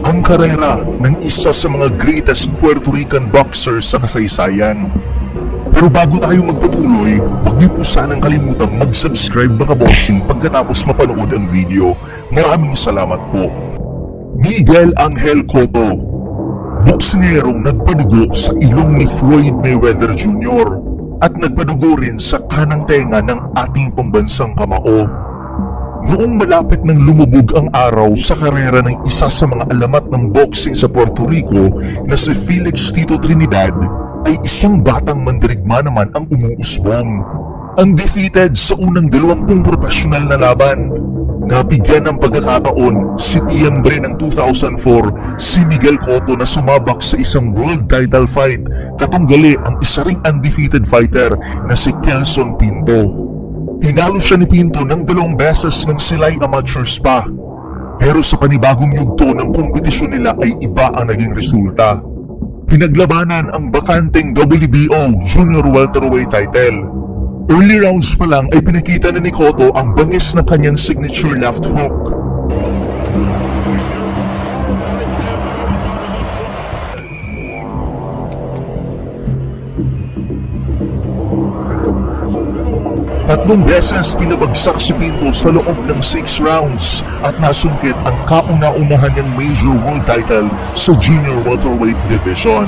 Ang karera ng isa sa mga greatest Puerto Rican boxers sa kasaysayan. Pero bago tayo magpatuloy, huwag niyo po sanang kalimutang mag-subscribe mga bossing pagkatapos mapanood ang video. Maraming salamat po. Miguel Angel Cotto, boksingerong nagpadugo sa ilong ni Floyd Mayweather Jr. at nagpadugo rin sa kanang tenga ng ating pambansang kamao. Noong malapit nang lumubog ang araw sa karera ng isa sa mga alamat ng boxing sa Puerto Rico na si Felix Tito Trinidad, ay isang batang mandirigma naman ang umuusbong. Undefeated sa unang 20 profesional na laban. Nabigyan ng pagkakataon si Tiambre ng 2004 si Miguel Cotto na sumabak sa isang world title fight, katunggali ang isa ring undefeated fighter na si Kelson Pinto. Tinalo siya ni Pinto ng 2 beses ng sila'y amateurs pa. Pero sa panibagong yugto ng kompetisyon nila ay iba ang naging resulta. Pinaglabanan ang bakanteng WBO Junior Welterweight title. Early rounds pa lang ay pinakita na ni Cotto ang bangis ng kanyang signature left hook. Tatlong beses pinabagsak si Pinto sa loob ng 6 rounds at nasungkit ang kauna-unahan niyang major world title sa junior welterweight division.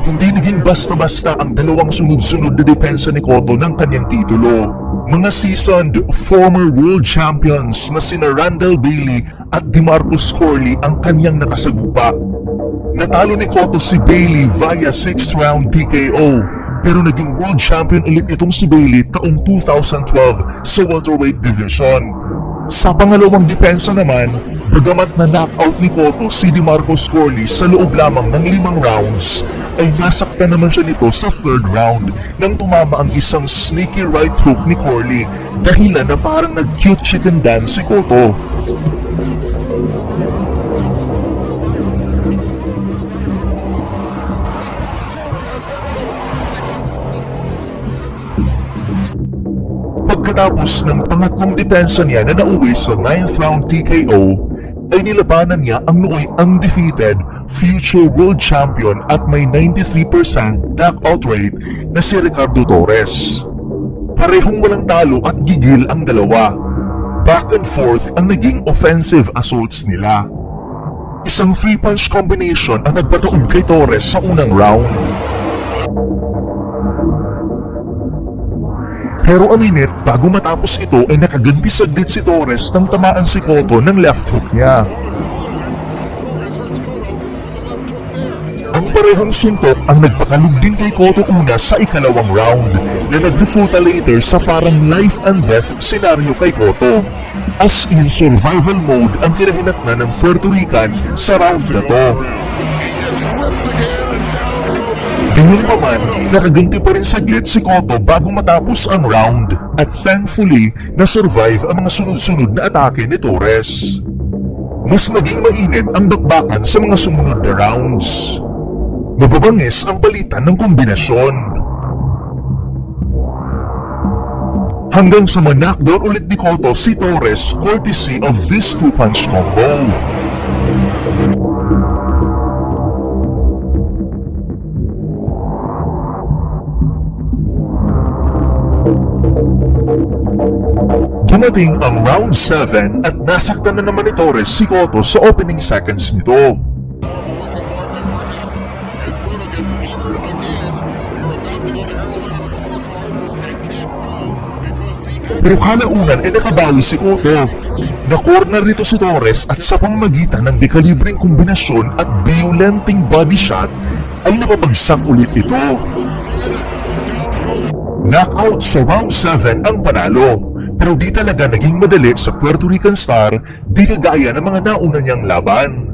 Hindi naging basta-basta ang 2 sunod-sunod na depensa ni Cotto ng kanyang titulo. Mga seasoned former world champions na sina Randall Bailey at DeMarcus Corley ang kanyang nakasagupa. Natalo ni Cotto si Bailey via 6th round TKO. Pero naging world champion ulit itong si Bailey taong 2012 sa welterweight division. Sa pangalawang depensa naman, bagamat na knockout ni Cotto si DeMarcus Corley sa loob lamang ng 5 rounds, ay nasaktan naman siya nito sa 3rd round nang tumama ang isang sneaky right hook ni Corley, dahilan na parang nag-cute chicken dance si Cotto. Pagkatapos ng pangatlong depensa niya na nauwi sa 9th round TKO, ay nilabanan niya ang nooy undefeated future world champion at may 93% knockout rate na si Ricardo Torres. Parehong walang talo at gigil ang dalawa. Back and forth ang naging offensive assaults nila. Isang 3-punch combination ang nagpataob kay Torres sa unang round. Pero a minute bago matapos ito ay nakaganti saglit si Torres nang tamaan si Cotto ng left hook niya. Ang parehong suntok ang nagpakalug din kay Cotto una sa ikalawang round na nagresulta later sa parang life and death scenario kay Cotto. As in survival mode ang kinahinatnan ng Puerto Rican sa round na to. Ganun pa man, nakaganti pa rin saglit si Cotto bago matapos ang round at thankfully na-survive ang mga sunod-sunod na atake ni Torres. Mas naging mainit ang bakbakan sa mga sumunod na rounds. Mababangis ang palitan ng kombinasyon. Hanggang sa ma-knockdown ulit ni Cotto si Torres courtesy of this 2-punch combo. Dumating ang round 7 at nasaktan na naman ni Torres si Cotto sa opening seconds nito. Pero kalaunan ay nakabawi si Cotto. Na-corner nito si Torres at sa pamamagitan ng dekalibreng kombinasyon at violenting body shot ay napabagsak ulit ito. Knockout sa round 7 ang panalo. Pero di talaga naging madali sa Puerto Rican star, di kagaya ng mga nauna niyang laban.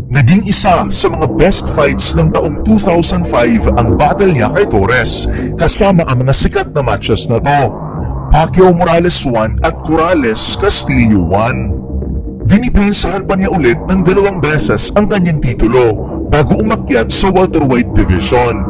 Naging isa sa mga best fights ng taong 2005 ang battle niya kay Torres kasama ang mga sikat na matches na to. Pacquiao Morales 1 at Corrales Castillo 1. Dinipensahan pa niya ulit ng 2 beses ang kanyang titulo bago umakyat sa welterweight division.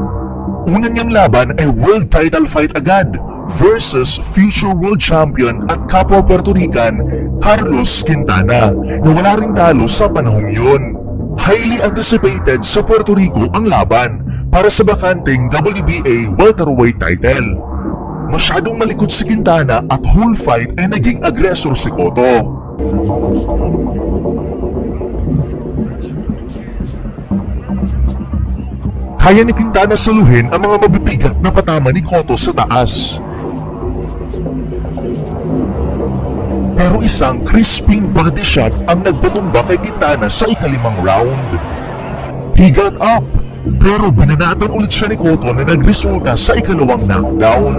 Una niyang laban ay world title fight agad versus future world champion at kapwa Puerto Rican Carlos Quintana na wala ring talo sa panahong yun. Highly anticipated sa Puerto Rico ang laban para sa bakanting WBA welterweight title. Masyadong malikot si Quintana at whole fight ay naging aggressor si Cotto. Kaya ni Quintana saluhin ang mga mabibigat na patama ni Cotto sa taas. Pero isang crisping body shot ang nagpatumba kay Quintana sa ika-5 round. He got up, pero binanatan ulit siya ni Cotto na nagresulta sa ika-2 knockdown.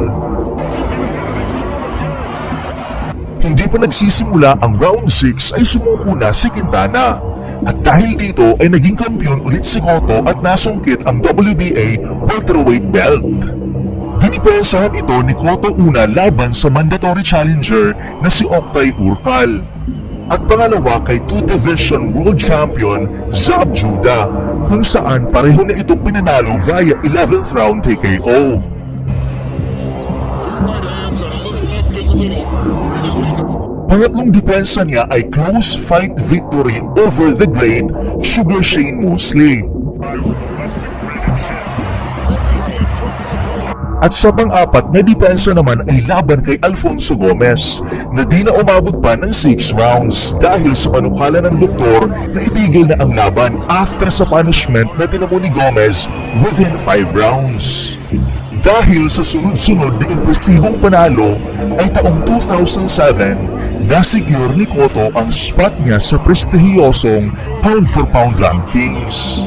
Hindi pa nagsisimula ang round 6 ay sumuko na si Quintana. At dahil dito ay naging kampiyon ulit si Cotto at nasungkit ang WBA welterweight belt. Dinipensahan ito ni Cotto una laban sa mandatory challenger na si Oktay Urcal. At pangalawa kay 2-division world champion Zab Judah, kung saan pareho na itong pinanalo via 11th round TKO. Pangatlong depensa niya ay close fight victory over the great Sugar Shane Mosley. At sa pang-apat na depensa naman ay laban kay Alfonso Gomez na di na umabot pa ng 6 rounds dahil sa panukala ng doktor na itigil na ang laban after sa punishment na tinamo ni Gomez within 5 rounds. Dahil sa sunod-sunod na impresibong panalo ay taong 2007 nasecure ni Cotto ang spot niya sa prestihiyosong pound-for-pound rankings.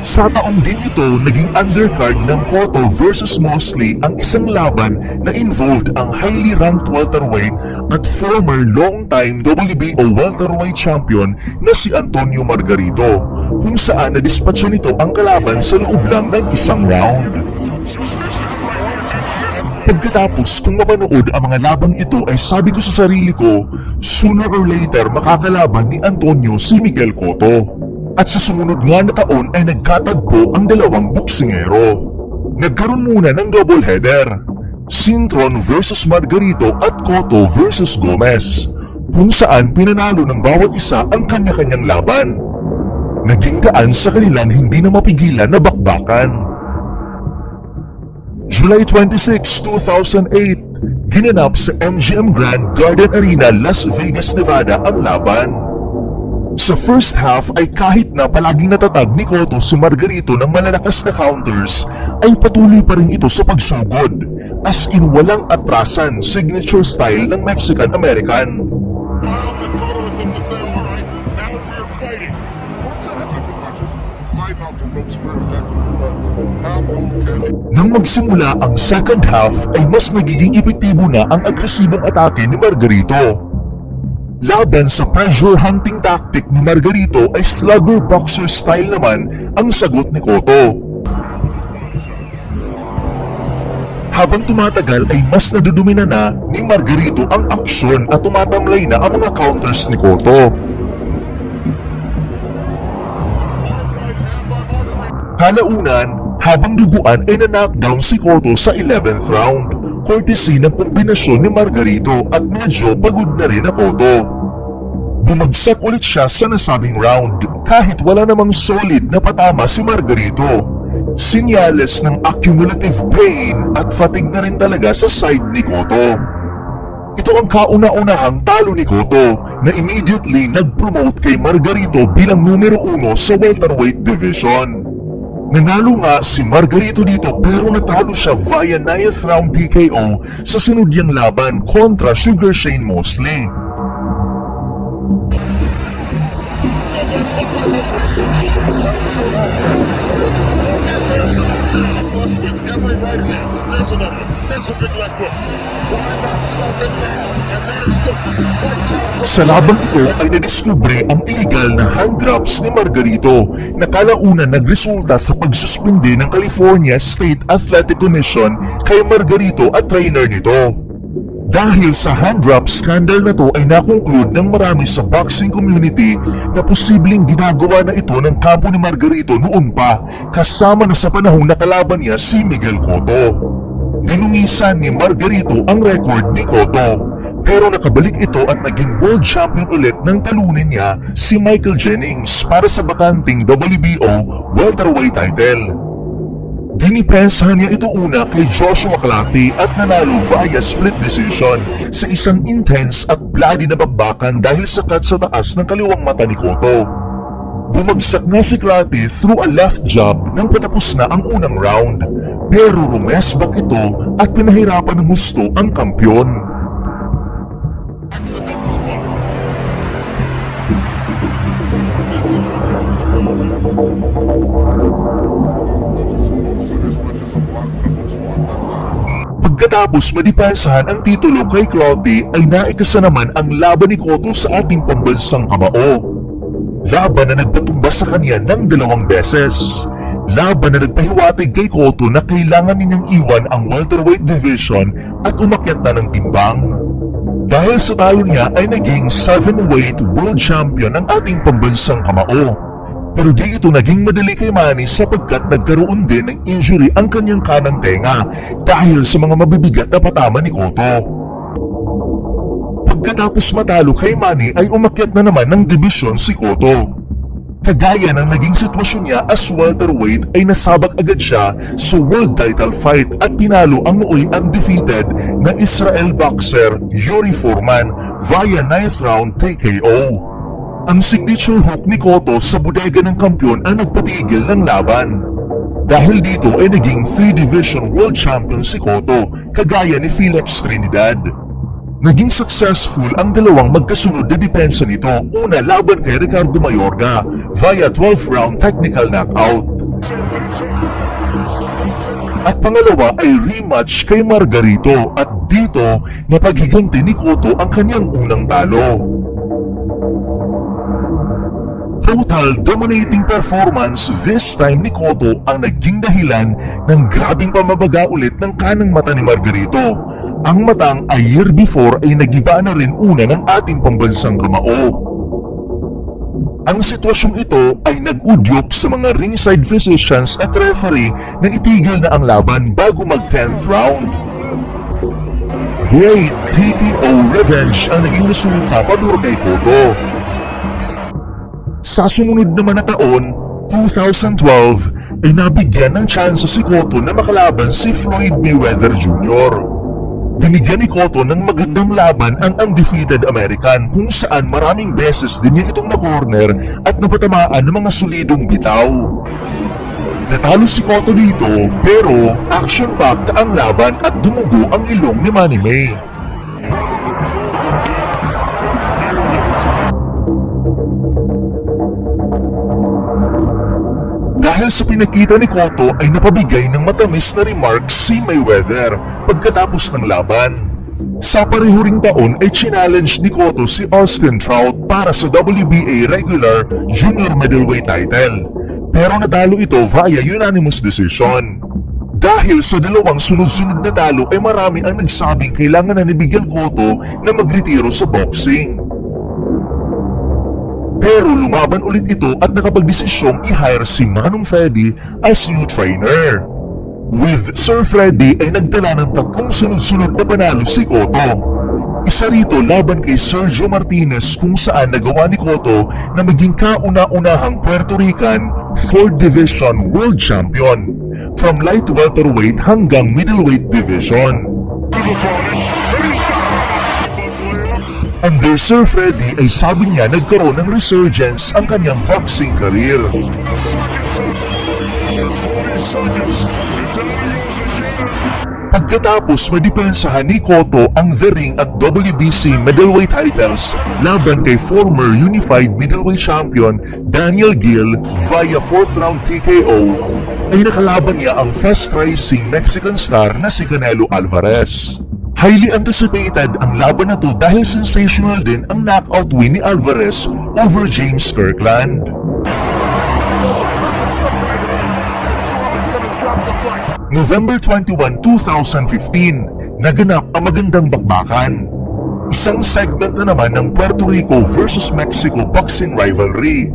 Sa taong din ito, naging undercard ng Cotto versus Mosley ang isang laban na involved ang highly ranked welterweight at former long-time WBO welterweight champion na si Antonio Margarito, kung saan nadispatcha nito ang kalaban sa loob lang ng 1 round. Pagkatapos kung mapanood ang mga labang ito ay sabi ko sa sarili ko, sooner or later makakalaban ni Antonio si Miguel Cotto. At sa sumunod nga na taon ay nagkatagpo ang 2 boksingero. Nagkaroon muna ng double header, Cintron versus Margarito at Cotto versus Gomez, kung saan pinanalo ng bawat isa ang kanya-kanyang laban. Naging daan sa kanilang hindi na mapigilan na bakbakan. July 26, 2008, ginanap sa MGM Grand Garden Arena, Las Vegas, Nevada ang laban. Sa first half ay kahit na palaging natatag ni Cotto si Margarito ng malalakas na counters, ay patuloy pa rin ito sa pagsugod, as in walang atrasan, signature style ng Mexican-American. Nang magsimula ang second half ay mas nagiging epektibo na ang agresibong atake ni Margarito. Laban sa pressure hunting tactic ni Margarito ay slugger boxer style naman ang sagot ni Cotto. Habang tumatagal ay mas nadudumina na ni Margarito ang aksyon at tumatamlay na ang mga counters ni Cotto. Kalaunan, habang duguan ay na-knockdown si Cotto sa 11th round, courtesy ng kombinasyon ni Margarito at medyo pagod na rin na Cotto. Bumagsak ulit siya sa nasabing round kahit wala namang solid na patama si Margarito. Sinyales ng accumulative pain at fatigue na rin talaga sa side ni Cotto. Ito ang kauna-unahang talo ni Cotto na immediately nag-promote kay Margarito bilang numero 1 sa welterweight division. Nanalo nga si Margarito dito pero natalo siya via 9th round TKO sa sunod niyang laban kontra Sugar Shane Mosley. Flush with every right hand. There's another. There's a big left hook. Why not stop it now? And there's the right top. Sa labang ito ay nadiskubre ang illegal na hand drops ni Margarito na kalaunan nagresulta sa pagsuspindi ng California State Athletic Commission kay Margarito at trainer nito. Dahil sa hand drop scandal na to ay nakonclude ng marami sa boxing community na posibleng ginagawa na ito ng kampo ni Margarito noon pa kasama na sa panahong nakalaban niya si Miguel Cotto. Dinungisan ni Margarito ang record ni Cotto pero nakabalik ito at naging world champion ulit nang talunin niya si Michael Jennings para sa bakanting WBO welterweight title. Dinipensahan niya ito una kay Joshua Clottey at nanalo via split decision sa isang intense at bloody na bakbakan dahil sa cut sa taas ng kaliwang mata ni Cotto. Bumagsak na si Clottey through a left jab nang patapos na ang unang round pero rumesbak ito at pinahirapan ng husto ang kampyon. Pagkatapos madipensahan ang titulo kay Clottey ay naikasa naman ang laban ni Cotto sa ating pambansang kamao. Laban na nagpatumba sa kanya ng 2 beses. Laban na nagpahiwatig kay Cotto na kailangan ninyang iwan ang welterweight division at umakyat na ng timbang. Dahil sa talo niya ay naging 7-weight world champion ang ating pambansang kamao. Pero di ito naging madali kay Manny sapagkat nagkaroon din ng injury ang kanyang kanang tenga dahil sa mga mabibigat na patama ni Cotto. Pagkatapos matalo kay Manny ay umakyat na naman ng dibisyon si Cotto. Kagaya ng naging sitwasyon niya as welterweight ay nasabak agad siya sa world title fight at tinalo ang nooy undefeated na Israel boxer Yuri Foreman via 9th round TKO. Ang signature hook ni Cotto sa bodega ng kampyon ang nagpatigil ng laban. Dahil dito ay naging 3-division world champion si Cotto, kagaya ni Felix Trinidad. Naging successful ang dalawang magkasunod na depensa nito, una laban kay Ricardo Mayorga via 12th round technical knockout. At pangalawa ay rematch kay Margarito at dito napaghiganti ni Cotto ang kanyang unang talo. Total dominating performance this time ni Cotto ang naging dahilan ng grabing pamabaga ulit ng kanang mata ni Margarito. Ang matang a year before ay nagiba na rin una ng ating pambansang kamao. Ang sitwasyong ito ay nag-udyok sa mga ringside physicians at referee na itigil na ang laban bago mag 10th round. Great TKO revenge ang naging resulta paduro kay Cotto. Sa sumunod naman na taon, 2012, ay nabigyan ng tsansa si Cotto na makalaban si Floyd Mayweather Jr. Binigyan ni Cotto ng magandang laban ang undefeated American kung saan maraming beses din niya itong na-corner at napatamaan ng mga solidong bitaw. Natalo si Cotto dito pero action-packed ang laban at dumugo ang ilong ni Manny May. Dahil sa pinakita ni Cotto ay napabigay ng matamis na remarks si Mayweather pagkatapos ng laban. Sa pareho ring taon ay challenge ni Cotto si Austin Trout para sa WBA regular junior middleweight title. Pero natalo ito via unanimous decision. Dahil sa dalawang sunod-sunod na talo ay marami ang nagsabing kailangan na ni Miguel Cotto na magretiro sa boxing. Pero lumaban ulit ito at nakapagdesisyong i-hire si Manong Freddy as new trainer. With Sir Freddy ay nagdala ng 3 sunod-sunod na panalo si Cotto. Isa rito laban kay Sergio Martinez kung saan nagawa ni Cotto na maging kauna-unahang Puerto Rican 4th Division World Champion from light welterweight hanggang middleweight division. Under Sir Freddy ay sabi niya nagkaroon ng resurgence ang kanyang boxing career. Pagkatapos madepensahan ni Cotto ang The Ring at WBC middleweight titles laban kay former Unified Middleweight Champion Daniel Gill via 4th round TKO, ay nakalaban niya ang fast-rising Mexican star na si Canelo Alvarez. Highly anticipated ang laban na to dahil sensational din ang knockout win ni Alvarez over James Kirkland. November 21, 2015, naganap ang magandang bakbakan. Isang segment na naman ng Puerto Rico versus Mexico boxing rivalry.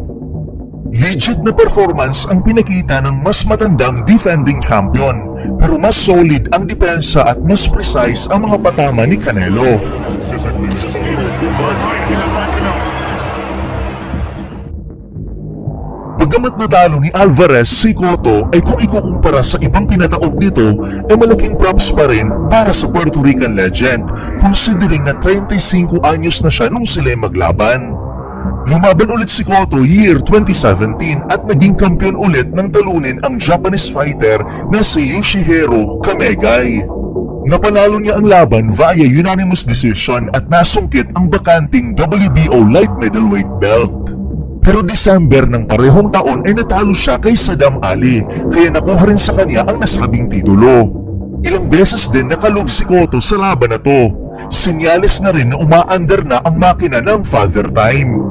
Legit na performance ang pinakita ng mas matandang defending champion, pero mas solid ang depensa at mas precise ang mga patama ni Canelo. Bagamat natalo ni Alvarez si Cotto ay kung ikukumpara sa ibang pinataob nito ay malaking props pa rin para sa Puerto Rican legend, considering na 35 anyos na siya nung sila maglaban. Lumaban ulit si Cotto year 2017 at naging kampiyon ulit ng talunin ang Japanese fighter na si Yoshihiro Kamegai. Napanalo niya ang laban via unanimous decision at nasungkit ang bakanting WBO light middleweight belt. Pero December ng parehong taon ay natalo siya kay Saddam Ali, kaya nakuha rin sa kanya ang nasabing titulo. Ilang beses din nakalog si Cotto sa laban na to. Sinyalis na rin na umaandar na ang makina ng Father Time.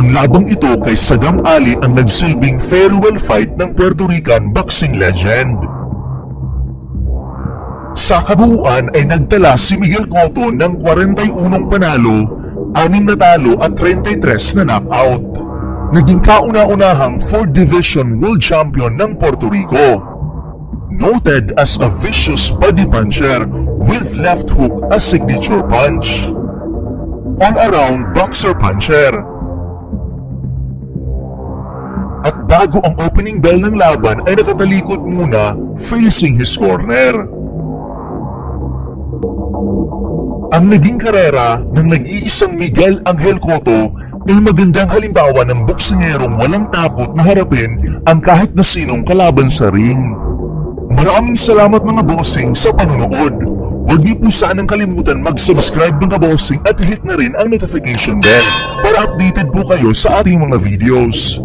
Ang labang ito kay Saddam Ali ang nagsilbing farewell fight ng Puerto Rican boxing legend. Sa kabuuan ay nagtala si Miguel Cotto ng 41 panalo, 6 natalo at 33 na knockout. Naging kauna-unahang 4th Division World Champion ng Puerto Rico. Noted as a vicious body puncher with left hook as signature punch. All-around boxer puncher. At bago ang opening bell ng laban ay nakatalikod muna facing his corner. Ang naging karera ng nag-iisang Miguel Angel Cotto ay magandang halimbawa ng boksingerong walang takot na harapin ang kahit na sinong kalaban sa ring. Maraming salamat mga bossing sa panonood. Huwag niyo po sanang kalimutan mag-subscribe mga bossing at hit na rin ang notification bell para updated po kayo sa ating mga videos.